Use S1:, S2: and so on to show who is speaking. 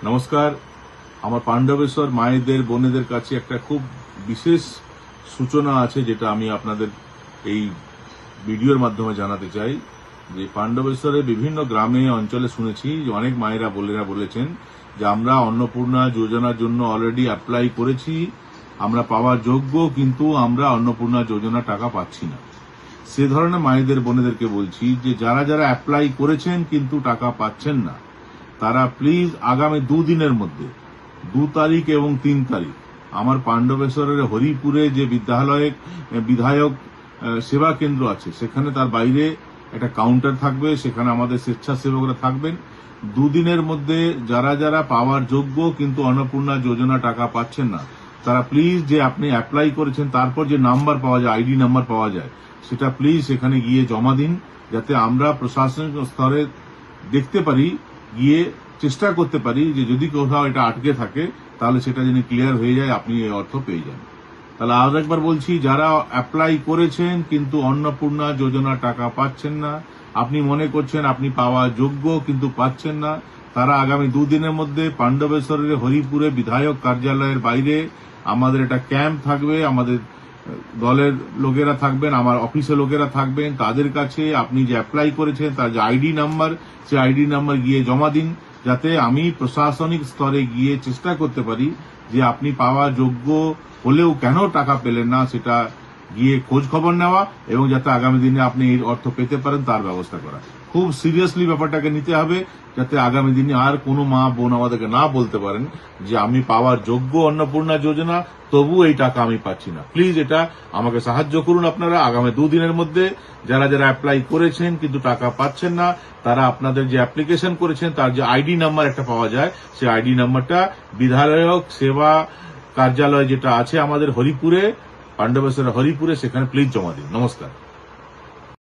S1: নমস্কার। আমার পাণ্ডবেশ্বর মায়েদের বোনেদের কাছে একটা খুব বিশেষ সূচনা আছে, যেটা আমি আপনাদের এই ভিডিওর মাধ্যমে জানাতে চাই। যে পাণ্ডবেশ্বরের বিভিন্ন গ্রামে অঞ্চলে শুনেছি যে অনেক মায়েরা বোনেরা বলেছেন যে আমরা অন্নপূর্ণা যোজনার জন্য অলরেডি অ্যাপ্লাই করেছি, আমরা পাওয়ার যোগ্য, কিন্তু আমরা অন্নপূর্ণা যোজনা টাকা পাচ্ছি না। সে ধরনের মায়েদের বোনেদেরকে বলছি যে যারা যারা অ্যাপ্লাই করেছেন কিন্তু টাকা পাচ্ছেন না, তারা প্লিজ আগামী দুদিনের মধ্যে 2 তারিখ এবং 3 তারিখ আমার পাণ্ডবেশ্বরের হরিপুরে যে বিধায়ক সেবা কেন্দ্র আছে, সেখানে তার বাইরে একটা কাউন্টার থাকবে, সেখানে আমাদের স্বেচ্ছাসেবকরা থাকবেন। দুদিনের মধ্যে যারা যারা পাওয়ার যোগ্য কিন্তু অন্নপূর্ণা যোজনা টাকা পাচ্ছেন না, তারা প্লিজ যে আপনি অ্যাপ্লাই করেছেন তারপর যে নাম্বার পাওয়া যায়, আইডি নাম্বার পাওয়া যায়, সেটা প্লিজ সেখানে গিয়ে জমা দিন, যাতে আমরা প্রশাসনিক স্তরে দেখতে পারি, গিয়ে চেষ্টা করতে পারি যে যদি কোথাও এটা আটকে থাকে তাহলে সেটা যেন ক্লিয়ার হয়ে যায়, আপনি এই অর্থ পেয়ে যান। তাহলে আজ একবার বলছি, যারা অ্যাপ্লাই করেছেন কিন্তু অন্নপূর্ণা যোজনা টাকা পাচ্ছেন না, আপনি মনে করছেন আপনি পাওয়া যোগ্য কিন্তু পাচ্ছেন না, তারা আগামী দুদিনের মধ্যে পাণ্ডবেশ্বরের হরিপুরে বিধায়ক কার্যালয়ের বাইরে আমাদের একটা ক্যাম্প থাকবে, আমাদের দলের লোকেরা থাকবেন, আমার অফিসের লোকেরা থাকবেন। তাদের কাছে আপনি যে অ্যাপ্লাই করেছেন তার যে আইডি নাম্বার, সেই আইডি নাম্বার গিয়ে জমা দিন, যাতে আমি প্রশাসনিক স্তরে গিয়ে চেষ্টা করতে পারি যে আপনি পাওয়া যোগ্য হলেও কেন টাকা পেলেন না সেটা গিয়ে খোঁজ খবর নেওয়া, এবং যাতে আগামী দিনে আপনি এই অর্থ পেতে পারেন তার ব্যবস্থা করা। খুব সিরিয়াসলি ব্যাপারটাকে নিতে হবে, যাতে আগামী দিনে আর কোনো মা বোন আমাদেরকে না বলতে পারেন যে আমি পাওয়ার যোগ্য অন্নপূর্ণা যোজনা, তবু এই টাকা আমি পাচ্ছি না। প্লিজ এটা আমাকে সাহায্য করুন আপনারা। আগামী দুদিনের মধ্যে যারা যারা অ্যাপ্লাই করেছেন কিন্তু টাকা পাচ্ছেন না, তারা আপনাদের যে অ্যাপ্লিকেশন করেছেন তার যে আইডি নাম্বার একটা পাওয়া যায়, সেই আইডি নাম্বারটা বিধায়ক সেবা কার্যালয় যেটা আছে আমাদের হরিপুরে, পাণ্ডবেশ্বর হরিপুরে, সেখানে প্লিজ জমা দিন। নমস্কার।